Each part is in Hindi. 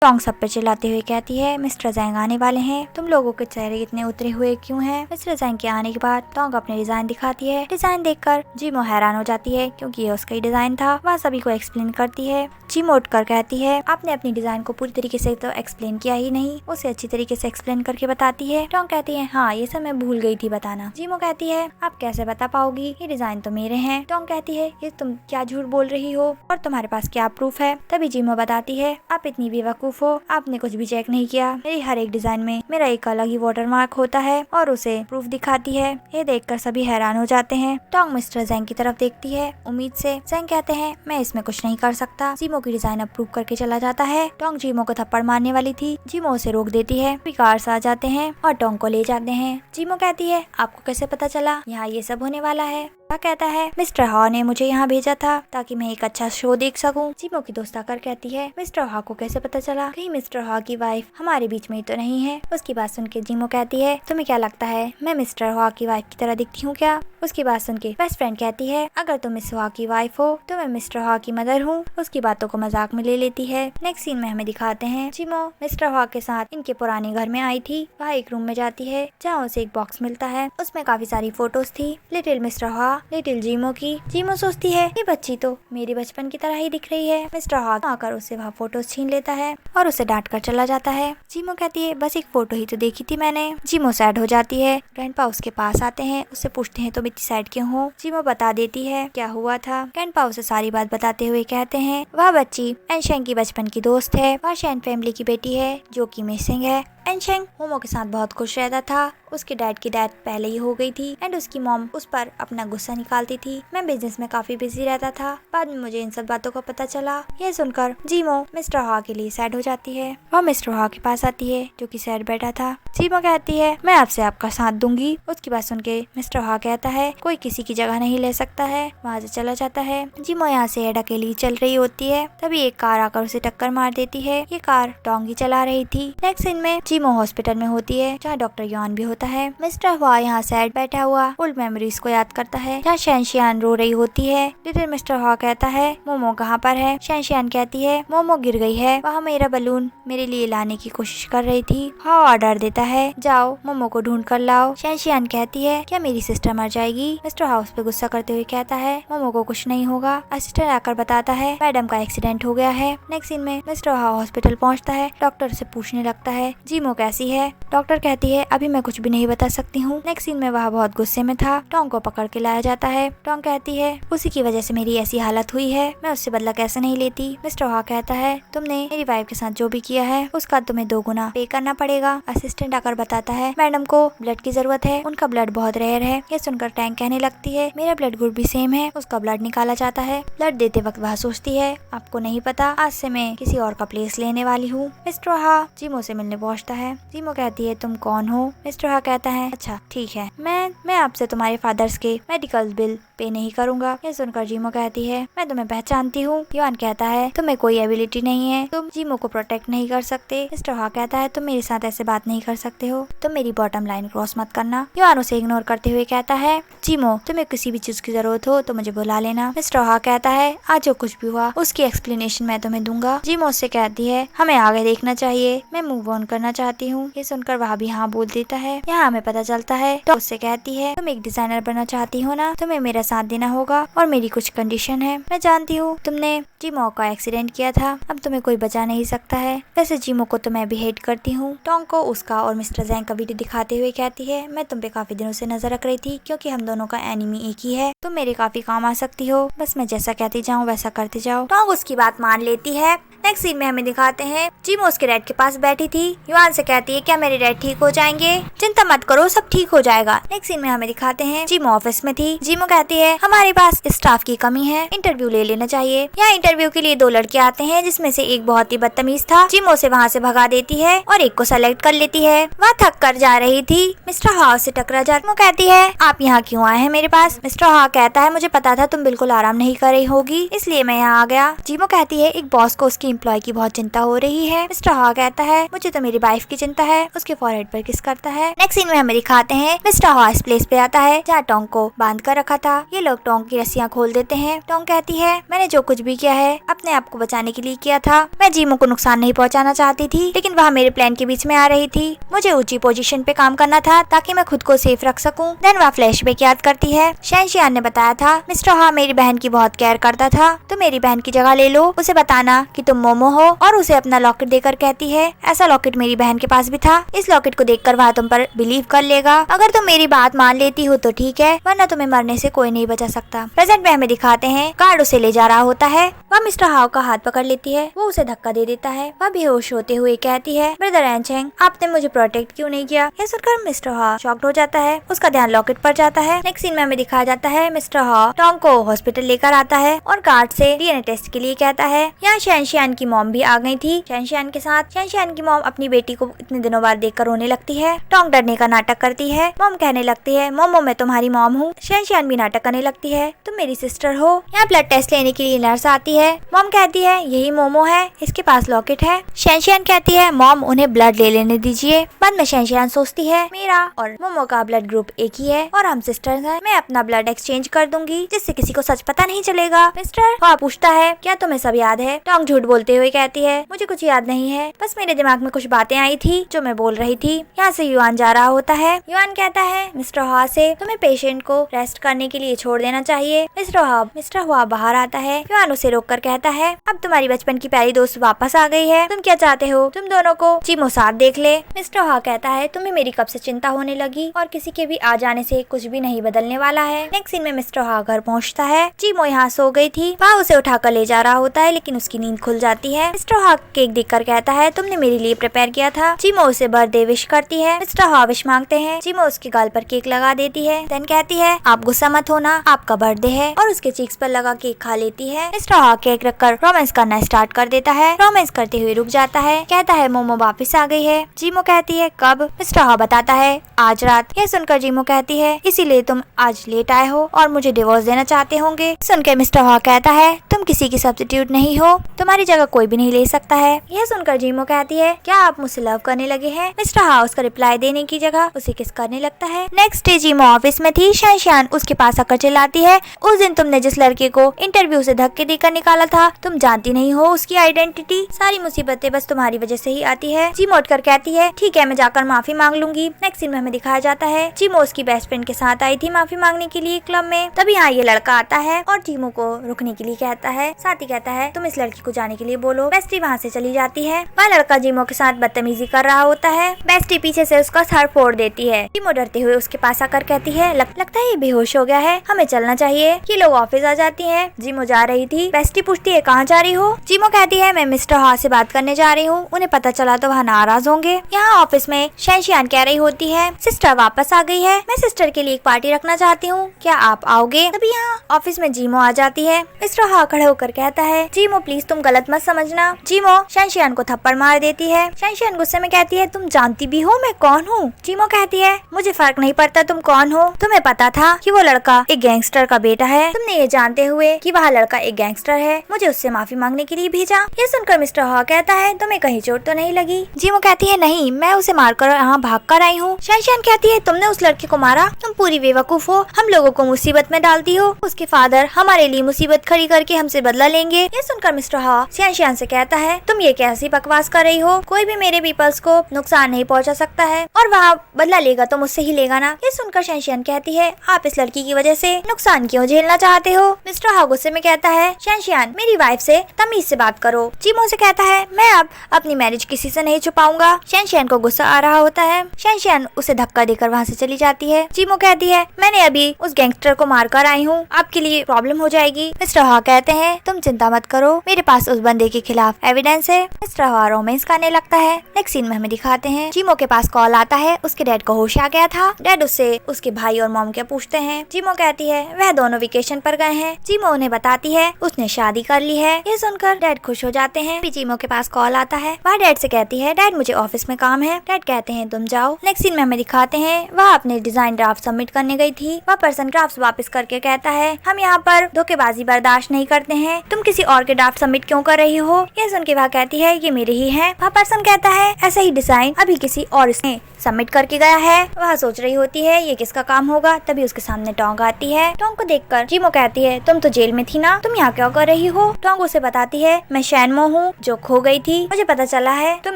टोंग सब पे चिल्लाते हुए कहती है, मिस्टर ज़ैंग आने वाले हैं, तुम लोगों के चेहरे इतने उतरे हुए क्यों हैं? मिस्टर ज़ैंग के आने के बाद टोंग अपने डिजाइन दिखाती है। डिजाइन देखकर जीमो हैरान हो जाती है क्योंकि ये उसका ही डिजाइन था। वह सभी को एक्सप्लेन करती है। जीमो उठकर कहती है, आपने अपनी डिजाइन को पूरी तरीके से तो एक्सप्लेन किया ही नहीं। उसे अच्छी तरीके से एक्सप्लेन करके बताती है। टोंग कहती है, हाँ ये सब मैं भूल गई थी बताना। जीमो कहती है, आप कैसे बता पाओगी, ये डिजाइन तो मेरे हैं। टोंग कहती है, ये तुम क्या झूठ बोल रही हो और तुम्हारे पास क्या प्रूफ है? तभी जीमो बताती है, आप इतनी बेवकूफ हो, आपने कुछ भी चेक नहीं किया। मेरी हर एक डिजाइन में मेरा एक अलग ही वाटरमार्क होता है और उसे प्रूफ दिखाती है। ये देखकर सभी हैरान हो जाते हैं। टोंग मिस्टर ज़ैंग की तरफ देखती है उम्मीद से। ज़ैंग कहते हैं, मैं इसमें कुछ नहीं कर सकता। जीमो की डिजाइन अप्रूव करके चला जाता है। टोंग जीमो को थप्पड़ मारने वाली थी। जीमो उसे रोक देती है। कार्स आ जाते हैं और टोंग को ले जाते हैं। जीमो कहती है, आपको कैसे पता चला यहाँ ये सब होने वाला है? वह कहता है, मिस्टर हॉ ने मुझे यहाँ भेजा था ताकि मैं एक अच्छा शो देख सकूं। जीमो की दोस्त आकर कहती है, मिस्टर हॉ को कैसे पता चला? कहीं मिस्टर हॉ की वाइफ हमारे बीच में ही तो नहीं है? उसकी बात सुन के जीमो कहती है, तुम्हें क्या लगता है मैं मिस्टर हॉ की वाइफ की तरह दिखती हूँ क्या? उसकी बात सुन के बेस्ट फ्रेंड कहती है, अगर तुम मिस हॉ की वाइफ हो तो मैं मिस्टर हॉ की मदर हूँ। उसकी बातों को मजाक में ले लेती है। नेक्स्ट सीन में हमें दिखाते हैं जीमो मिस्टर हॉ के साथ इनके पुराने घर में आई थी। वह एक रूम में जाती है जहाँ उसे एक बॉक्स मिलता है। उसमें काफी सारी फोटोज थी, लिटिल मिस्टर हॉ, लिटिल जीमो की। जीमो सोचती है, ये बच्ची तो मेरे बचपन की तरह ही दिख रही है। मिस्टर हॉ आकर उससे वह फोटोज छीन लेता है और उसे डांट कर चला जाता है। जीमो कहती है, बस एक फोटो ही तो देखी थी मैंने। जीमो सैड हो जाती है। ग्रैंडपा उसके पास आते हैं, उससे पूछते हैं तुम इतनी सैड क्यों हो? जीमो बता देती है क्या हुआ था। ग्रैंडपा उसे सारी बात बताते हुए कहते हैं, वह बच्ची एनशेंग की बचपन की दोस्त है। वह शैन फैमिली की बेटी है जो कि मिसिंग है। एनशेंग मोमो के साथ बहुत खुश रहता था। उसके डैड की डेथ पहले ही हो गई थी एंड उसकी मॉम उस पर अपना गुस्सा निकालती थी। मैं बिजनेस में काफी बिजी रहता था। बाद में मुझे इन सब बातों का पता चला। यह सुनकर जीमो मिस्टर हॉ के लिए सैड हो जाती है। वह मिस्टर हॉ के पास आती है जो कि सैड बैठा था। जीमो कहती है, मैं आपसे आपका साथ दूंगी। उसकी बात सुन के मिस्टर हॉ कहता है, कोई किसी की जगह नहीं ले सकता है। वहाँ से चला जाता है। जीमो यहाँ से एड अकेली चल रही होती है। तभी एक कार आकर उसे टक्कर मार देती है। ये कार टोंग ही चला रही थी। नेक्स्ट सीन में जीमो हॉस्पिटल में होती है जहाँ डॉक्टर युआन भी होता है। मिस्टर हुआ यहाँ सैड बैठा हुआ ओल्ड मेमोरीज को याद करता है जहाँ शैनशियान रो रही होती है। लिटिल मिस्टर हॉ कहता है, मोमो कहाँ पर है? शैनशियान कहती है, मोमो गिर गई है। वह मेरा बलून मेरे लिए लाने की कोशिश कर रही थी। हॉ ऑर्डर देता है, जाओ मोमो को ढूंढ कर लाओ। शैनशियान कहती है, क्या मेरी सिस्टर मर जाएगी? मिस्टर हॉ उस पे गुस्सा करते हुए कहता है, मोमो को कुछ नहीं होगा। असिस्टेंट आकर बताता है, मैडम का एक्सीडेंट हो गया है। नेक्स्ट सीन में मिस्टर हॉ हॉस्पिटल पहुँचता है। डॉक्टर से पूछने लगता है, जीमो कैसी है? डॉक्टर कहती है, अभी मैं कुछ भी नहीं बता सकती हूँ। नेक्स्ट सीन में वह बहुत गुस्से में था। टोंग को पकड़ के लाया जाता है। टोंग कहती है, उसी की वजह से मेरी ऐसी हालत हुई है, मैं उससे बदला कैसे नहीं लेती। मिस्टर हॉ कहता है, तुमने मेरी वाइफ के साथ जो भी किया है उसका तुम्हें 2 गुना पे करना पड़ेगा। असिस्टेंट आकर बताता है, मैडम को ब्लड की जरूरत है, उनका ब्लड बहुत रेयर है। ये सुनकर टैंक कहने लगती है, मेरा ब्लड ग्रुप भी सेम है। उसका ब्लड निकाला जाता है। ब्लड देते वक्त वह सोचती है, आपको नहीं पता, आज से मैं किसी और का प्लेस लेने वाली हूँ। मिस्टर हॉ जीमो से मिलने पहुँचता है। जीमो कहती है, तुम कौन हो? मिस्टर हॉ कहता है, अच्छा ठीक है, मैं आपसे तुम्हारे फादर्स के मेडिकल बिल पे नहीं करूंगा। ये सुनकर जीमो कहती है, मैं तुम्हें पहचानती हूँ। युआन कहता है, तुम्हें कोई एबिलिटी नहीं है, तुम जीमो को प्रोटेक्ट नहीं कर सकते। मिस्टर हॉ कहता है, तुम मेरे साथ ऐसे बात नहीं कर सकते हो, तुम मेरी बॉटम लाइन क्रॉस मत करना। युआन उसे इग्नोर करते हुए कहता है, जीमो तुम्हें किसी भी चीज की जरूरत हो तो मुझे बुला लेना। मिस्टर हॉ कहता है, आज जो कुछ भी हुआ उसकी एक्सप्लेनेशन मैं तुम्हें दूंगा। जीमो उससे कहती है, हमें आगे देखना चाहिए, मैं मूव ऑन करना चाहती हूँ। ये सुनकर वह भी हाँ बोल देता है। यहाँ हमें पता चलता है तो उससे कहती है, तुम एक डिजाइनर बनना चाहती हो ना, तुम्हें मेरा साथ देना होगा और मेरी कुछ कंडीशन है। मैं जानती हूँ तुमने जीमो का एक्सीडेंट किया था, अब तुम्हें कोई बचा नहीं सकता है। वैसे जीमो को तो मैं भी हेट करती हूँ। टोंग को उसका और मिस्टर ज़ैंग का वीडियो दिखाते हुए कहती है, मैं तुम पे काफी दिनों से नजर रख रही थी क्योंकि हम दोनों का एनिमी एक ही है। तुम मेरे काफी काम आ सकती हो, बस मैं जैसा कहती जाऊँ वैसा करते जाओ। टोंग उसकी बात मान लेती है। नेक्स्ट सीन में हमें दिखाते हैं जीमो उसके डैड के पास बैठी थी। युआन से कहती है, क्या मेरे डैड ठीक हो जाएंगे? चिंता मत करो, सब ठीक हो जाएगा। नेक्स्ट सीन में हमें दिखाते हैं जीमो ऑफिस में थी। जीमो कहती है, हमारे पास स्टाफ की कमी है, इंटरव्यू ले लेना चाहिए। यहाँ इंटरव्यू के लिए 2 लड़के आते हैं जिसमें से एक बहुत ही बदतमीज था। जीमो से वहाँ से भगा देती है और एक को सेलेक्ट कर लेती है। वह थक कर जा रही थी। मिस्टर हॉ से टकरा जाती। जीमो कहती है, आप यहाँ क्यों आए हैं मेरे पास? मिस्टर हॉ कहता है, मुझे पता था तुम बिल्कुल आराम नहीं कर रही होगी, इसलिए मैं यहाँ आ गया। जीमो कहती है, एक बॉस को उसकी एम्प्लॉय की बहुत चिंता हो रही है। मिस्टर हॉ कहता है, मुझे तो मेरी वाइफ लाइफ की चिंता है, उसके फॉरहेड पर किस करता है। नेक्स्ट सीन में हमें दिखाते हैं मिस्टर हॉ इस प्लेस पे आता है जहाँ टोंग को बांध कर रखा था। ये लोग टोंग की रस्सियाँ खोल देते हैं। टोंग कहती है मैंने जो कुछ भी किया है अपने आप को बचाने के लिए किया था। मैं जीमो को नुकसान नहीं पहुँचाना चाहती थी, लेकिन वह मेरे प्लान के बीच में आ रही थी। मुझे ऊंची पोजीशन पे काम करना था ताकि मैं खुद को सेफ रख सकूं। देन वह फ्लैशबैक याद करती है। शैनशियान ने बताया था मिस्टर हॉ मेरी बहन की बहुत केयर करता था, तो मेरी बहन की जगह ले लो। उसे बताना कि तुम मोमो हो और उसे अपना लॉकेट देकर कहती है ऐसा लॉकेट मेरी बहन के पास भी था। इस लॉकेट को देखकर वह तुम पर बिलीव कर लेगा। अगर तुम मेरी बात मान लेती हो तो ठीक है, वरना तुम्हें मरने से कोई नहीं बचा सकता। प्रेजेंट में हमें दिखाते हैं गार्ड उसे ले जा रहा होता है। वह मिस्टर हाउ का हाथ पकड़ लेती है। वो उसे धक्का दे देता है। वह बेहोश होते हुए कहती है ब्रदर एनचेंग आपने मुझे प्रोटेक्ट क्यों नहीं किया। यह सुनकर मिस्टर हाउ शॉक्ड हो जाता है। उसका ध्यान लॉकेट पर जाता है। नेक्स्ट सीन में हमें दिखाया जाता है मिस्टर हाउ टोंग को हॉस्पिटल लेकर आता है और गार्ड से डीएनए टेस्ट के लिए कहता है। यहाँ शैनशियान की मॉम भी आ गई थी शैनशियान के साथ। शैनशियान की मॉम अपनी बेटी को इतने दिनों बाद देखकर रोने लगती है। टोंग डरने का नाटक करती है। मॉम कहने लगती है मोमो मैं तुम्हारी मॉम हूँ। शैनशियान भी नाटक करने लगती है तुम मेरी सिस्टर हो। यहाँ ब्लड टेस्ट लेने के लिए नर्स आती है। मॉम कहती है यही मोमो है, इसके पास लॉकेट है। शैनशियान कहती है मॉम उन्हें ब्लड ले लेने दीजिए। बाद में शैनशियान सोचती है मेरा और मोमो का ब्लड ग्रुप एक ही है और हम सिस्टर्स हैं। मैं अपना ब्लड एक्सचेंज कर दूंगी जिससे किसी को सच पता नहीं चलेगा। मिस्टर वह पूछता है क्या तुम्हें सब याद है। टोंग झूठ बोलते हुए कहती है मुझे कुछ याद नहीं है, बस मेरे दिमाग में कुछ बातें आई थी जो मैं बोल रही थी। यहाँ से युआन जा रहा होता है। युआन कहता है मिस्टर हॉ से तुम्हें पेशेंट को रेस्ट करने के लिए छोड़ देना चाहिए। मिस्टर हुआ बाहर आता है। युआन उसे रोक कर कहता है अब तुम्हारी बचपन की प्यारी दोस्त वापस आ गई है, तुम क्या चाहते हो तुम दोनों को जीमो साथ देख ले। मिस्टर हॉ कहता है तुम्हें मेरी कब से चिंता होने लगी और किसी के भी आ जाने से कुछ भी नहीं बदलने वाला है। नेक्स्ट सीन में मिस्टर हॉ घर पहुँचता है। जीमो यहाँ सो गई थी। वह उसे उठाकर ले जा रहा होता है लेकिन उसकी नींद खुल जाती है। मिस्टर हॉ केक देखकर कहता है तुमने मेरे लिए प्रिपेयर किया था। जीमो उसे बर्थडे विश करती है। मिस्टर हॉ विश मांगते हैं। जीमो उसके गाल पर केक लगा देती है। देन कहती है आप गुस्सा मत होना, आपका बर्थडे है, और उसके चीक्स पर लगा केक खा लेती है। मिस्टर हॉ केक रखकर रोमांस करना स्टार्ट कर देता है। रोमांस करते हुए रुक जाता है। कहता है मोमो वापस आ गई है। जीमो कहती है कब। मिस्टर हॉ बताता है आज रात। यह सुनकर जीमो कहती है इसीलिए तुम आज लेट आए हो और मुझे डिवोर्स देना चाहते होंगे। सुनकर मिस्टर हॉ कहता है तुम किसी की सब्स्टिट्यूट नहीं हो, तुम्हारी जगह कोई भी नहीं ले सकता है। यह सुनकर जीमो कहती है क्या आप मुझसे लव करने लगे हैं। मिस्टर हॉ उसका रिप्लाई देने की जगह उसे किस करने लगता है। नेक्स्ट डे जीमो ऑफिस में थी। शैनशियान उसके पास आकर चिल्लाती है उस दिन तुमने जिस लड़के को इंटरव्यू से धक्के देकर निकाला था तुम जानती नहीं हो उसकी आइडेंटिटी। सारी मुसीबतें बस तुम्हारी वजह से ही आती है। जीमो उठकर कहती है ठीक है मैं जाकर माफी मांग लूंगी। नेक्स्ट सीन में हमें दिखाया जाता है जीमो उसकी बेस्ट फ्रेंड के साथ आई थी माफी मांगने के लिए क्लब में। तभी यहाँ ये लड़का आता है और जीमो को रुकने के लिए कहता है। साथ ही कहता है तुम इस लड़की को जाने के लिए बोलो। बेस्टी वहाँ से चली जाती है। वह लड़का जीमो के साथ बदतमीजी कर रहा होता है। बेस्टी पीछे से उसका सर फोड़ देती है। जीमो डरते हुए उसके पास आकर कहती है लगता है ये बेहोश हो गया है, हमें चलना चाहिए। ये लोग ऑफिस आ जाती है। जीमो जा रही थी। बेस्टी पूछती है कहाँ जा रही हो। जीमो कहती है मैं मिस्टर हॉ से बात करने जा रही हूँ, उन्हें पता चला तो वह नाराज होंगे। यहाँ ऑफिस में शैनशियान कह रही होती है सिस्टर वापस आ गई है, मैं सिस्टर के लिए एक पार्टी रखना चाहती हूँ, क्या आप आओगे। तभी यहाँ ऑफिस में जीमो आ जाती है। मिस्टर हॉ खड़े होकर कहता है जीमो प्लीज तुम गलत मत समझना। जीमो शैनशियान को थप्पड़ मार देती है। शैनशियान गुस्से में कहती है तुम जानती भी हो मैं कौन हूँ। जीमो कहती है मुझे फर्क नहीं पड़ता तुम कौन हो, तुम्हें पता था कि वो लड़का एक गैंगस्टर का बेटा है, तुमने ये जानते हुए कि वह लड़का एक गैंगस्टर है मुझे उससे माफी मांगने के लिए भेजा। ये सुनकर मिस्टर हॉ कहता है तुम्हें कहीं चोट तो नहीं लगी। जीमो कहती है नहीं मैं उसे मारकर यहाँ भाग कर आई हूँ। शैनशियान कहती है तुमने उस लड़के को मारा, तुम पूरी बेवकूफ हो, हम लोगों को मुसीबत में डालती हो, उसके फादर हमारे लिए मुसीबत खड़ी करके हमसे बदला लेंगे। ये सुनकर मिस्टर हॉ शैनशियान से कहता है तुम ये कैसी बकवास कर रही हो, कोई भी मेरे पीपल्स को नुकसान नहीं पहुँचा सकता है और वह बदला लेगा तो मुझसे ही लेगा ना। ये सुनकर शैनशियान कहती है आप इस लड़की की वजह से नुकसान क्यों झेलना चाहते हो। मिस्टर हॉ गुस्से में कहता है शैनशियान मेरी वाइफ से तमीज से बात करो। जीमो से कहता है मैं अब अपनी मैरिज किसी से नहीं छुपाऊंगा। शैनशियान को गुस्सा आ रहा होता है। शैनशियान उसे धक्का देकर वहाँ से चली जाती है। जीमो कहती है मैंने अभी उस गैंगस्टर को मारकर आई हूँ, आपके लिए प्रॉब्लम हो जाएगी। मिस्टर हॉ कहते हैं तुम चिंता मत करो, मेरे पास उस बंदे के खिलाफ एविडेंस है। मिस्टर हॉ रोमांस करने लगता है। नेक्स्ट सीन में हमें दिखाते हैं जीमो के पास कॉल आता है, उसके डैड को होश आ गया था। डैड उससे उसके भाई और मॉम के पूछते हैं। जीमो कहती है वह दोनों वेकेशन पर गए हैं। जीमो उन्हें बताती है उसने शादी कर ली है। ये सुनकर डैड खुश हो जाते हैं। जीमो के पास कॉल आता है। वह डैड से कहती है डैड मुझे ऑफिस में काम है। डैड कहते हैं तुम जाओ। नेक्स्ट सीन में हमें दिखाते हैं वह अपने डिजाइन ड्राफ्ट सबमिट करने गई थी। वह पर्सन ड्राफ्ट वापस करके कहता है हम यहाँ पर धोखेबाजी बर्दाश्त नहीं कर करते हैं। तुम किसी और के ड्राफ्ट सबमिट क्यों कर रही हो? यह सुन के वह कहती है ये मेरे ही है। वह पर्सन कहता है ऐसा ही डिजाइन अभी किसी और ने सबमिट करके गया है। वह सोच रही होती है ये किसका काम होगा, तभी उसके सामने टोंग आती है। टोंग को देखकर जीमो कहती है तुम तो जेल में थी ना, तुम यहाँ क्या कर रही हो? टोंग उसे बताती है मैं शैनमो हूँ जो खो गई थी, मुझे पता चला है तुम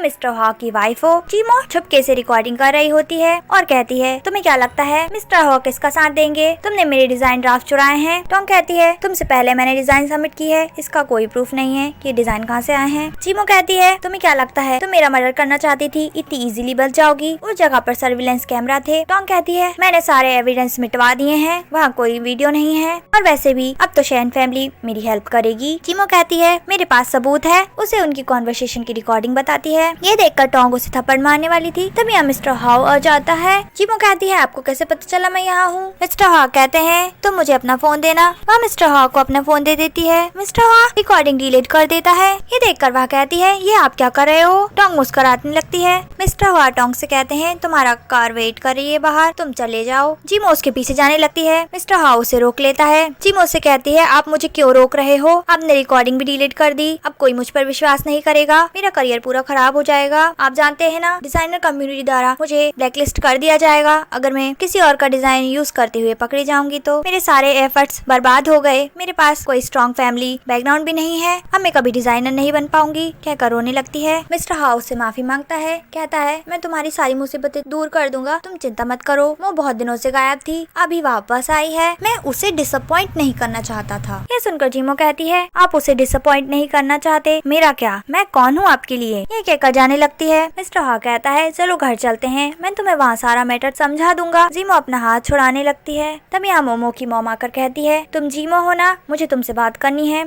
मिस्टर हॉ की वाइफ हो। जीमो छुपके से रिकॉर्डिंग कर रही होती है और कहती है तुम्हें क्या लगता है मिस्टर हॉ किसका साथ देंगे? तुमने मेरे डिजाइन ड्राफ्ट चुराए हैं। टोंग कहती है तुमसे पहले मैंने डिजाइन सबमिट की है, इसका कोई प्रूफ नहीं है कि डिजाइन कहाँ से आए हैं। जीमो कहती है तुम्हें क्या लगता है तुम मेरा मर्डर करना चाहती थी, इतनी इजीली बच जाओगी? उस जगह पर सर्विलेंस कैमरा थे। टोंग कहती है मैंने सारे एविडेंस मिटवा दिए हैं, वहाँ कोई वीडियो नहीं है और वैसे भी अब तो शैन फैमिली मेरी हेल्प करेगी। जीमो कहती है मेरे पास सबूत है। उसे उनकी कॉन्वर्सेशन की रिकॉर्डिंग बताती है। ये देखकर टोंग उसे थप्पड़ मारने वाली थी तभी यहाँ मिस्टर हॉ आ जाता है। जीमो कहती है आपको कैसे पता चला मैं यहाँ हूँ? मिस्टर हॉ कहते हैं तुम मुझे अपना फोन देना। वह मिस्टर हॉ को अपना फोन दे देती है। मिस्टर हॉ रिकॉर्डिंग डिलीट कर देता है। ये देखकर वह कहती है ये आप क्या कर रहे हो? टोंग मुस्कुराने लगती है। मिस्टर हॉ टोंग से कहते हैं तुम्हारा कार वेट कर रही है बाहर, तुम चले जाओ। जीमो उसके पीछे जाने लगती है। मिस्टर हॉ उसे रोक लेता है। जीमो उससे कहती है आप मुझे क्यों रोक रहे हो? आपने रिकॉर्डिंग भी डिलीट कर दी, अब कोई मुझ पर विश्वास नहीं करेगा, मेरा करियर पूरा खराब हो जाएगा। आप जानते हैं ना डिजाइनर कम्युनिटी द्वारा मुझे ब्लैकलिस्ट कर दिया जाएगा। अगर मैं किसी और का डिजाइन यूज करते हुए पकड़ी जाऊंगी तो मेरे सारे एफर्ट्स बर्बाद हो गए। मेरे पास कोई स्ट्रॉन्ग फैमिली बैकग्राउंड भी नहीं है, अब मैं कभी डिजाइनर नहीं बन पाऊंगी। कहकर रोने लगती है। मिस्टर हॉ उससे माफी मांगता है, कहता है मैं तुम्हारी सारी मुसीबतें दूर कर दूंगा, तुम चिंता मत करो। वो बहुत दिनों से गायब थी, अभी वापस आई है। मैं उसे डिसअपॉइंट नहीं करना चाहता था। ये सुनकर जीमो कहती है आप उसे डिसअपॉइंट नहीं करना चाहते, मेरा क्या, मैं कौन हूँ आपके लिए? ये कहकर जाने लगती है। मिस्टर हॉ कहता है चलो घर चलते हैं, मैं तुम्हें वहाँ सारा मैटर समझा दूंगा। जीमो अपना हाथ छुड़ाने लगती है। तभी यहाँ मोमो की मॉम आकर कहती है तुम जीमो हो ना, मुझे तुमसे बात करनी है।